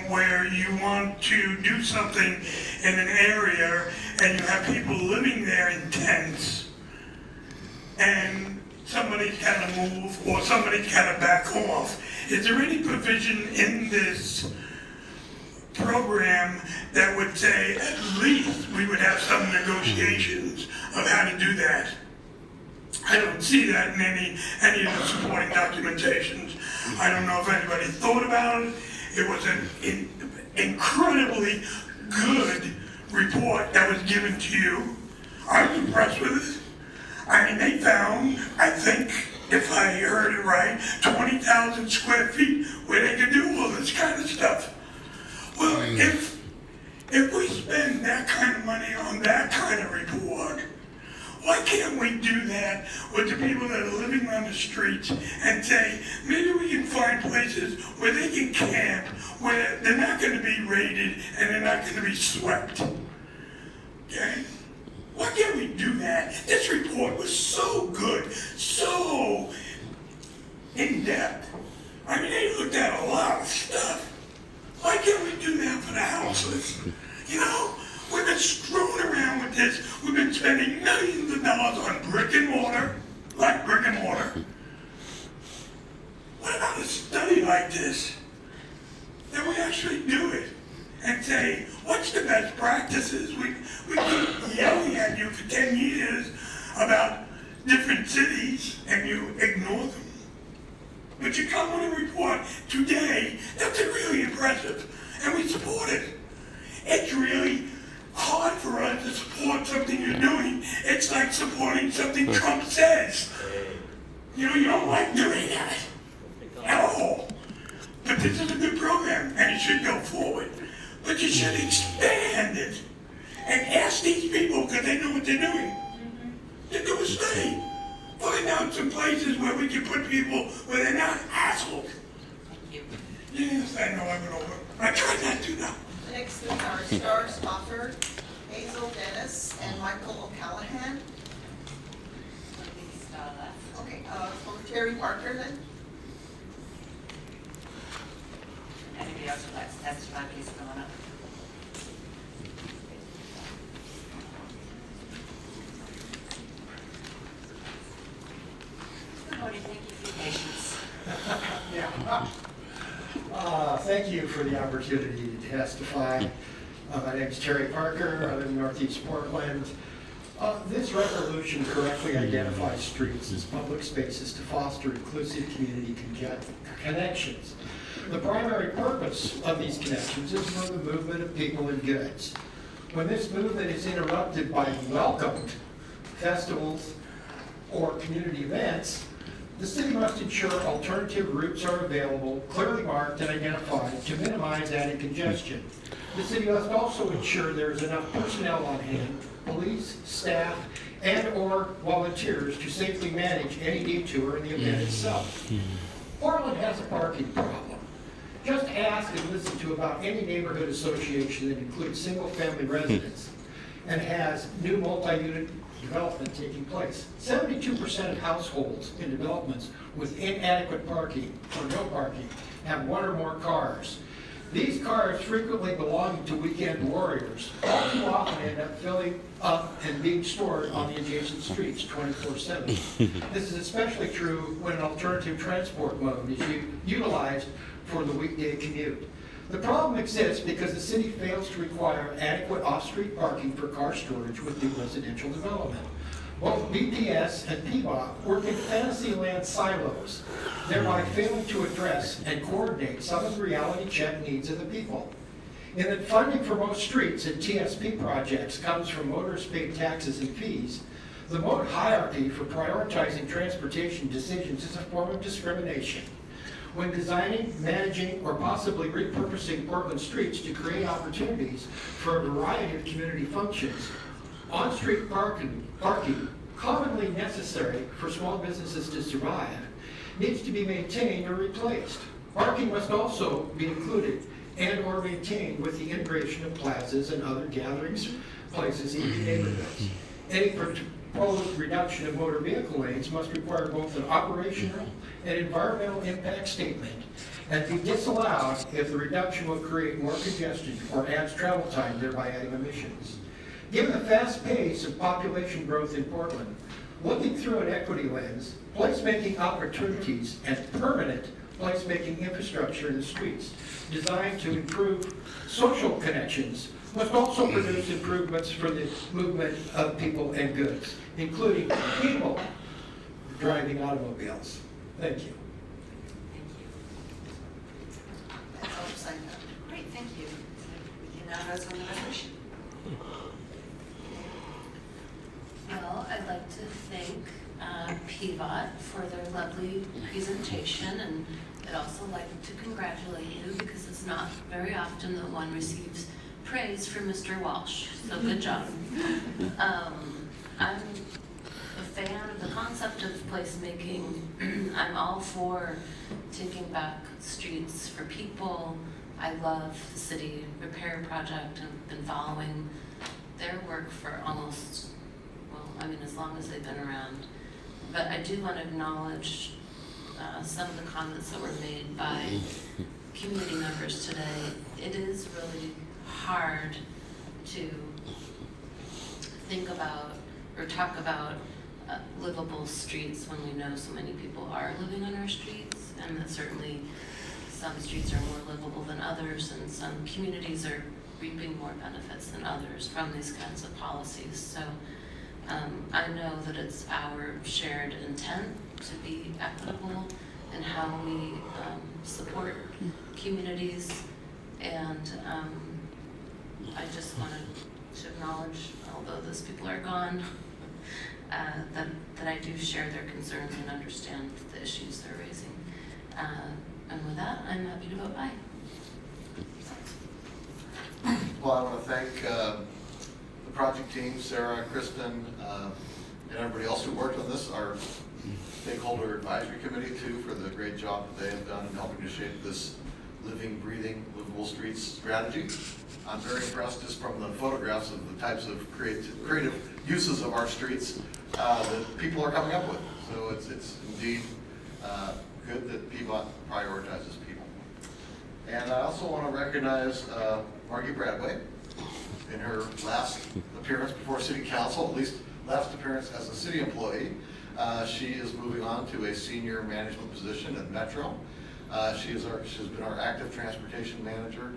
where you want to do something in an area and you have people living there in tents and somebody's got to move or somebody's got to back off. Is there any provision in this program that would say at least we would have some negotiations of how to do that? I don't see that in any of the supporting documentations. I don't know if anybody thought about it. It was an incredibly good report that was given to you. I was impressed with it. I mean, they found, I think, if I heard it right, 20,000 square feet where they could do all this kind of stuff. Well, if we spend that kind of money on that kind of report, why can't we do that with the people that are living on the streets and say, maybe we can find places where they can camp, where they're not going to be raided and they're not going to be swept? Okay? Why can't we do that? This report was so good, so in-depth. I mean, they looked at a lot of stuff. Why can't we do that for the houseless? You know, we've been screwing around with this. We've been spending millions of dollars on brick and mortar, like brick and mortar. What about a study like this? That we actually do it and say, what's the best practices? We keep yelling at you for 10 years about different cities and you ignore them. But you come with a report today that's really impressive and we support it. It's really hard for us to support something you're doing. It's like supporting something Trump says. You know, you don't like doing that at all. But this is a good program and it should go forward. But you should expand it and ask these people, because they know what they're doing, to do a study. Find out some places where we can put people where they're not hassled. Thank you. Yes, I know I went over. I tried not to now. Next is our Star Spotter, Hazel Dennis and Michael O'Callahan. Please start that. Okay, for Terry Parker then. Anybody else would like to testify, please come on up. Good morning, thank you for your patience. Thank you for the opportunity to testify. My name is Terry Parker. I live in Northeast Portland. This resolution correctly identifies streets as public spaces to foster inclusive community connections. The primary purpose of these connections is for the movement of people and goods. When this movement is interrupted by welcomed festivals or community events, the city must ensure alternative routes are available, clearly marked and identified to minimize added congestion. The city must also ensure there is enough personnel on hand, police, staff, and/or volunteers to safely manage any detour in the event itself. Portland has a parking problem. Just ask and listen to about any neighborhood association that includes single-family residents and has new multi-unit development taking place. 72% of households in developments with inadequate parking or no parking have one or more cars. These cars, frequently belonging to weekend warriors, all too often end up filling up and being stored on the adjacent streets 24/7. This is especially true when an alternative transport mode is utilized for the weekday commute. The problem exists because the city fails to require adequate off-street parking for car storage with new residential development. Both BPS and PBOT work in fantasyland silos, thereby failing to address and coordinate some of the reality check needs of the people. In that funding for most streets and TSP projects comes from motorist paid taxes and fees, the mode hierarchy for prioritizing transportation decisions is a form of discrimination. When designing, managing, or possibly repurposing Portland streets to create opportunities for a variety of community functions, on-street parking, commonly necessary for small businesses to survive, needs to be maintained or replaced. Parking must also be included and/or maintained with the integration of plazas and other gatherings places in neighborhoods. Any proposed reduction of motor vehicle lanes must require both an operational and environmental impact statement and be disallowed if the reduction will create more congestion or adds travel time, thereby adding emissions. Given the fast pace of population growth in Portland, looking through an equity lens, placemaking opportunities and permanent placemaking infrastructure in the streets designed to improve social connections must also produce improvements for the movement of people and goods, including people driving automobiles. Thank you. Thank you. That's all I'm saying. Great, thank you. So we can now vote on the resolution. Well, I'd like to thank PVOT for their lovely presentation, and I'd also like to congratulate you because it's not very often that one receives praise from Mr. Walsh, so good job. I'm a fan of the concept of placemaking. I'm all for taking back streets for people. I love the city repair project and I've been following their work for almost, well, I mean, as long as they've been around. But I do want to acknowledge some of the comments that were made by community members today. It is really hard to think about or talk about livable streets when we know so many people are living on our streets, and that certainly some streets are more livable than others, and some communities are reaping more benefits than others from these kinds of policies. So I know that it's our shared intent to be equitable in how we support communities, and I just wanted to acknowledge, although those people are gone, that I do share their concerns and understand the issues they're raising. And with that, I'm happy to vote aye. Well, I want to thank the project team, Sarah, Kristen, and everybody else who worked on this, our stakeholder advisory committee too, for the great job that they have done in helping to shape this living, breathing, livable streets strategy. I'm very impressed just from the photographs of the types of creative uses of our streets that people are coming up with. So it's indeed good that PVOT prioritizes people. And I also want to recognize Margie Bradway in her last appearance before City Council, at least last appearance as a city employee. She is moving on to a senior management position at Metro. She's been our active transportation manager,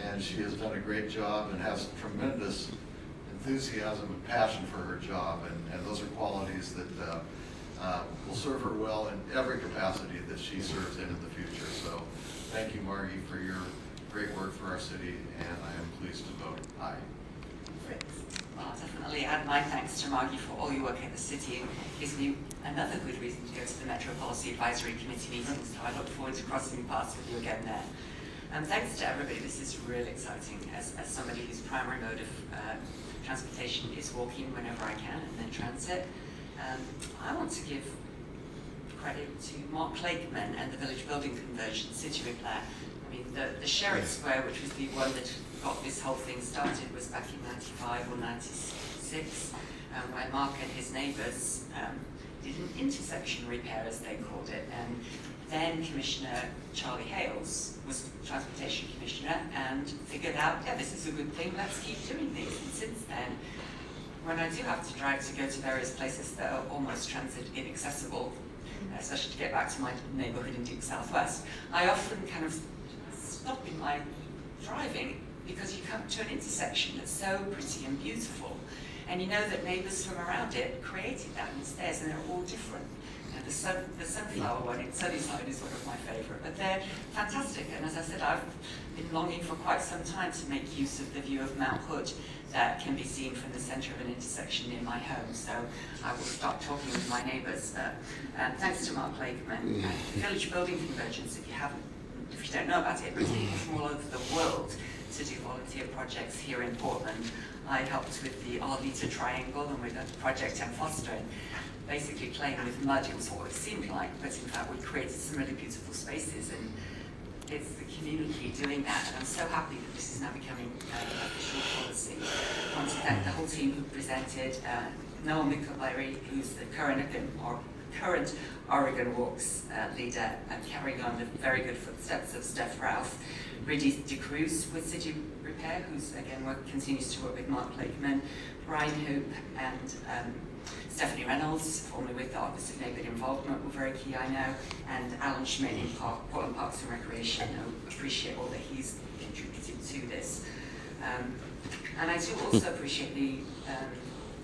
and she has done a great job and has tremendous enthusiasm and passion for her job, and those are qualities that will serve her well in every capacity that she serves in the future. So thank you, Margie, for your great work for our city, and I am pleased to vote aye. Fritz. Well, I'll definitely add my thanks to Margie for all your work in the city. It gives me another good reason to go to the Metro Policy Advisory Committee meeting, so I look forward to crossing paths with you again there. Thanks to everybody. This is really exciting. As somebody whose primary mode of transportation is walking whenever I can and then transit, I want to give credit to Mark Lakeman and the Village Building Conversion Situate Plan. I mean, the Sheriff Square, which was the one that got this whole thing started, was back in 95 or 96, where Mark and his neighbours did an intersection repair, as they called it. And then Commissioner Charlie Hales was Transportation Commissioner and figured out, yeah, this is a good thing, let's keep doing these. And since then, when I do have to drive to go to various places that are almost transit inaccessible, especially to get back to my neighbourhood in Duke Southwest, I often kind of stop in my driving because you come to an intersection that's so pretty and beautiful, and you know that neighbours from around it created that in stairs, and they're all different. The sunflower one in Sunnyside is one of my favourite, but they're fantastic. And as I said, I've been longing for quite some time to make use of the view of Mount Hood that can be seen from the centre of an intersection near my home. So I will start talking with my neighbours. Thanks to Mark Lakeman. Village Building Convergence, if you don't know about it, we're taking from all over the world to do volunteer projects here in Portland. I helped with the Arleta Triangle and with a project in Fostering, basically playing with mud. It was what it seemed like, but in fact we created some really beautiful spaces, and it's the community doing that, and I'm so happy that this is now becoming an official policy. I want to thank the whole team who presented, Noah Mickelberry, who's the current current Oregon Walks leader, carrying on the very good footsteps of Steph Ralph. Rudy DeCruz with City Repair, who's again continues to work with Mark Lakeman, Brian Hoop and Stephanie Reynolds, formerly with the Office of Neighbourhood Involvement, were very key, I know, and Alan Schmidt in Portland Parks and Recreation. I appreciate all that he's contributed to this. And I do also appreciate the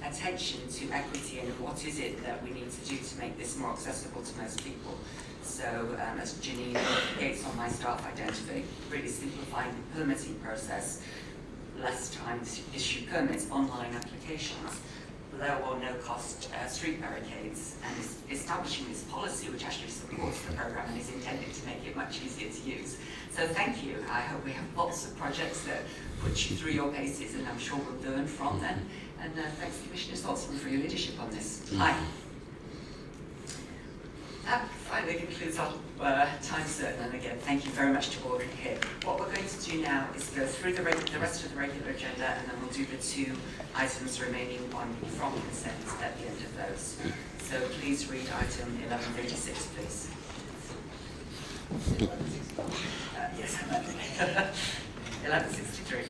attention to equity and what is it that we need to do to make this more accessible to most people. So as Janine Gates on my staff identified, really simplifying the permitting process, less time to issue permits, online applications, low or no cost street barricades, and establishing this policy which actually supports the program and is intended to make it much easier to use. So thank you. I hope we have lots of projects that put you through your paces, and I'm sure we'll learn from them. And thanks, Commissioner Saltzman, for your leadership on this. Hi. That finally concludes our time certain, and again, thank you very much to all here. What we're going to do now is go through the rest of the regular agenda, and then we'll do the 2 items remaining on from consent at the end of those. So please read item 1136, please. Yes, 1163.